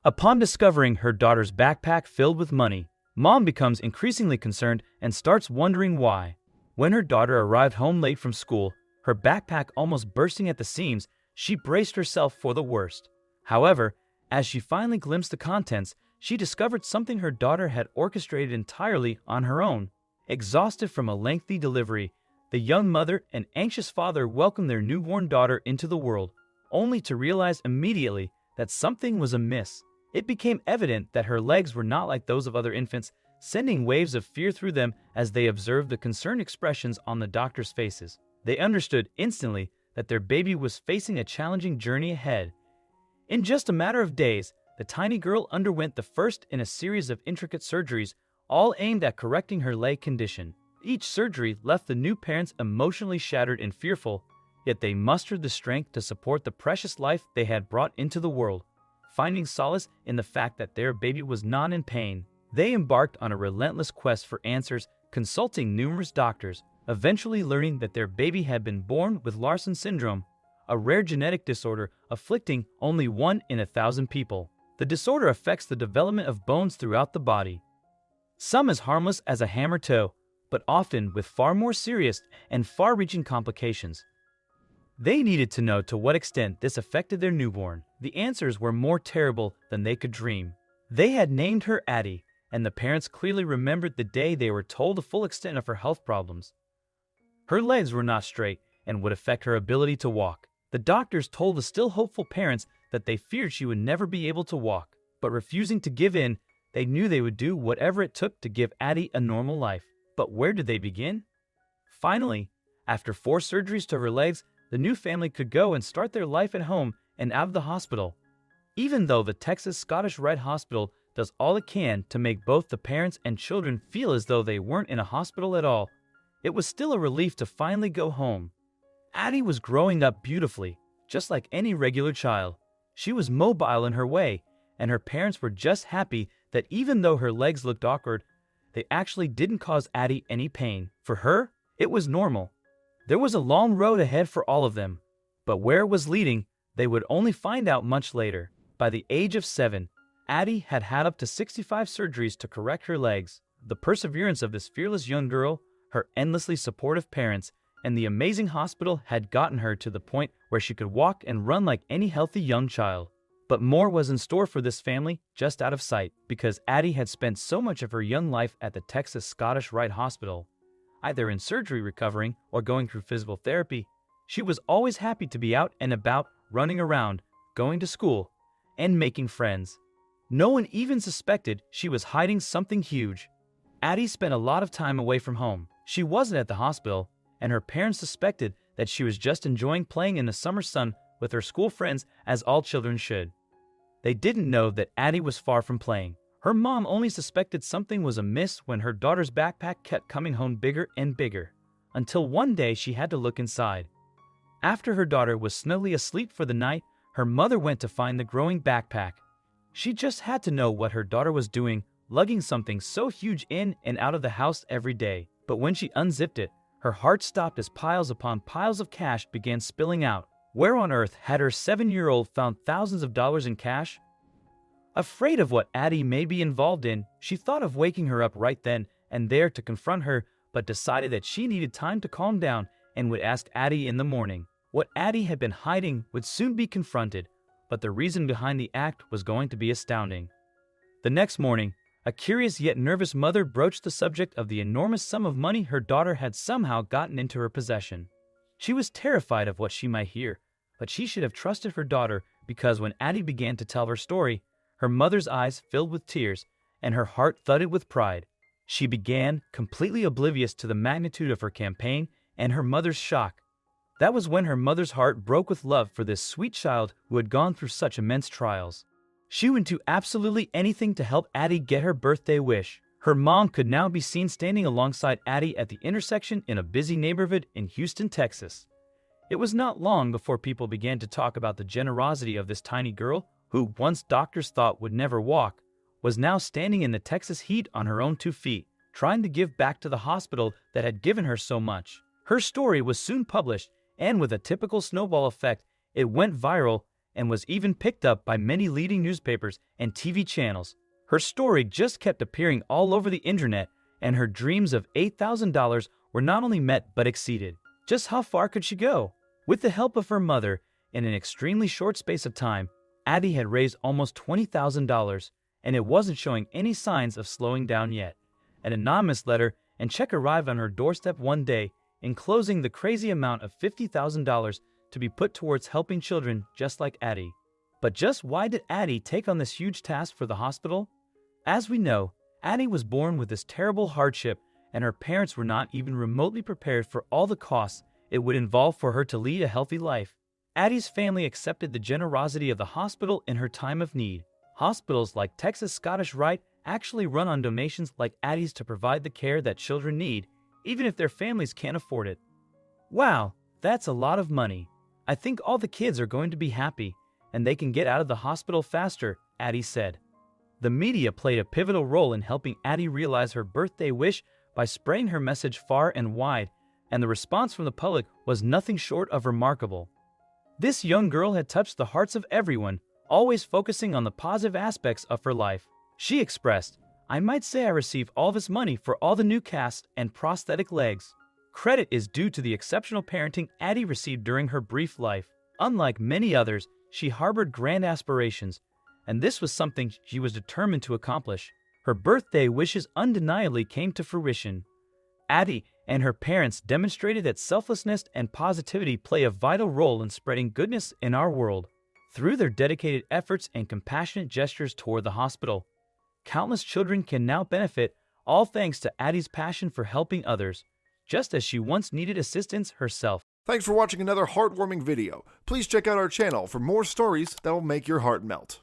Upon discovering her daughter's backpack filled with money, Mom becomes increasingly concerned and starts wondering why. When her daughter arrived home late from school, her backpack almost bursting at the seams, she braced herself for the worst. However, as she finally glimpsed the contents, she discovered something her daughter had orchestrated entirely on her own. Exhausted from a lengthy delivery, the young mother and anxious father welcomed their newborn daughter into the world, only to realize immediately that something was amiss. It became evident that her legs were not like those of other infants, sending waves of fear through them as they observed the concerned expressions on the doctors' faces. They understood instantly that their baby was facing a challenging journey ahead. In just a matter of days, the tiny girl underwent the first in a series of intricate surgeries, all aimed at correcting her leg condition. Each surgery left the new parents emotionally shattered and fearful, yet they mustered the strength to support the precious life they had brought into the world. Finding solace in the fact that their baby was not in pain, they embarked on a relentless quest for answers, consulting numerous doctors, eventually learning that their baby had been born with Larsen syndrome, a rare genetic disorder afflicting only 1 in 1,000 people. The disorder affects the development of bones throughout the body, some as harmless as a hammer toe, but often with far more serious and far-reaching complications. They needed to know to what extent this affected their newborn. The answers were more terrible than they could dream. They had named her Addie, and the parents clearly remembered the day they were told the full extent of her health problems. Her legs were not straight and would affect her ability to walk. The doctors told the still hopeful parents that they feared she would never be able to walk, but refusing to give in, they knew they would do whatever it took to give Addie a normal life. But where did they begin? Finally, after 4 surgeries to her legs, the new family could go and start their life at home and out of the hospital. Even though the Texas Scottish Rite Hospital does all it can to make both the parents and children feel as though they weren't in a hospital at all, it was still a relief to finally go home. Addie was growing up beautifully, just like any regular child. She was mobile in her way, and her parents were just happy that even though her legs looked awkward, they actually didn't cause Addie any pain. For her, it was normal. There was a long road ahead for all of them, but where it was leading, they would only find out much later. By the age of 7, Addie had had up to 65 surgeries to correct her legs. The perseverance of this fearless young girl, her endlessly supportive parents, and the amazing hospital had gotten her to the point where she could walk and run like any healthy young child. But more was in store for this family just out of sight, because Addie had spent so much of her young life at the Texas Scottish Rite Hospital. Either in surgery recovering or going through physical therapy, she was always happy to be out and about, running around, going to school, and making friends. No one even suspected she was hiding something huge. Addie spent a lot of time away from home. She wasn't at the hospital, and her parents suspected that she was just enjoying playing in the summer sun with her school friends, as all children should. They didn't know that Addie was far from playing. Her mom only suspected something was amiss when her daughter's backpack kept coming home bigger and bigger, until one day she had to look inside. After her daughter was snugly asleep for the night, her mother went to find the growing backpack. She just had to know what her daughter was doing, lugging something so huge in and out of the house every day. But when she unzipped it, her heart stopped as piles upon piles of cash began spilling out. Where on earth had her 7-year-old found thousands of dollars in cash? Afraid of what Addie may be involved in, she thought of waking her up right then and there to confront her, but decided that she needed time to calm down and would ask Addie in the morning. What Addie had been hiding would soon be confronted, but the reason behind the act was going to be astounding. The next morning, a curious yet nervous mother broached the subject of the enormous sum of money her daughter had somehow gotten into her possession. She was terrified of what she might hear, but she should have trusted her daughter, because when Addie began to tell her story, her mother's eyes filled with tears and her heart thudded with pride. She began, completely oblivious to the magnitude of her campaign and her mother's shock. That was when her mother's heart broke with love for this sweet child who had gone through such immense trials. She would do absolutely anything to help Addie get her birthday wish. Her mom could now be seen standing alongside Addie at the intersection in a busy neighborhood in Houston, Texas. It was not long before people began to talk about the generosity of this tiny girl, who once doctors thought would never walk, was now standing in the Texas heat on her own 2 feet, trying to give back to the hospital that had given her so much. Her story was soon published, and with a typical snowball effect, it went viral and was even picked up by many leading newspapers and TV channels. Her story just kept appearing all over the internet, and her dreams of $8,000 were not only met but exceeded. Just how far could she go? With the help of her mother, in an extremely short space of time, Addie had raised almost $20,000, and it wasn't showing any signs of slowing down yet. An anonymous letter and check arrived on her doorstep one day, enclosing the crazy amount of $50,000 to be put towards helping children just like Addie. But just why did Addie take on this huge task for the hospital? As we know, Addie was born with this terrible hardship, and her parents were not even remotely prepared for all the costs it would involve for her to lead a healthy life. Addie's family accepted the generosity of the hospital in her time of need. Hospitals like Texas Scottish Rite actually run on donations like Addie's to provide the care that children need, even if their families can't afford it. Wow, that's a lot of money. I think all the kids are going to be happy, and they can get out of the hospital faster, Addie said. The media played a pivotal role in helping Addie realize her birthday wish by spreading her message far and wide, and the response from the public was nothing short of remarkable. This young girl had touched the hearts of everyone, always focusing on the positive aspects of her life. She expressed, "I might say I received all this money for all the new casts and prosthetic legs." Credit is due to the exceptional parenting Addie received during her brief life. Unlike many others, she harbored grand aspirations, and this was something she was determined to accomplish. Her birthday wishes undeniably came to fruition. Addie and her parents demonstrated that selflessness and positivity play a vital role in spreading goodness in our world. Through their dedicated efforts and compassionate gestures toward the hospital, countless children can now benefit, all thanks to Addie's passion for helping others, just as she once needed assistance herself. Thanks for watching another heartwarming video. Please check out our channel for more stories that will make your heart melt.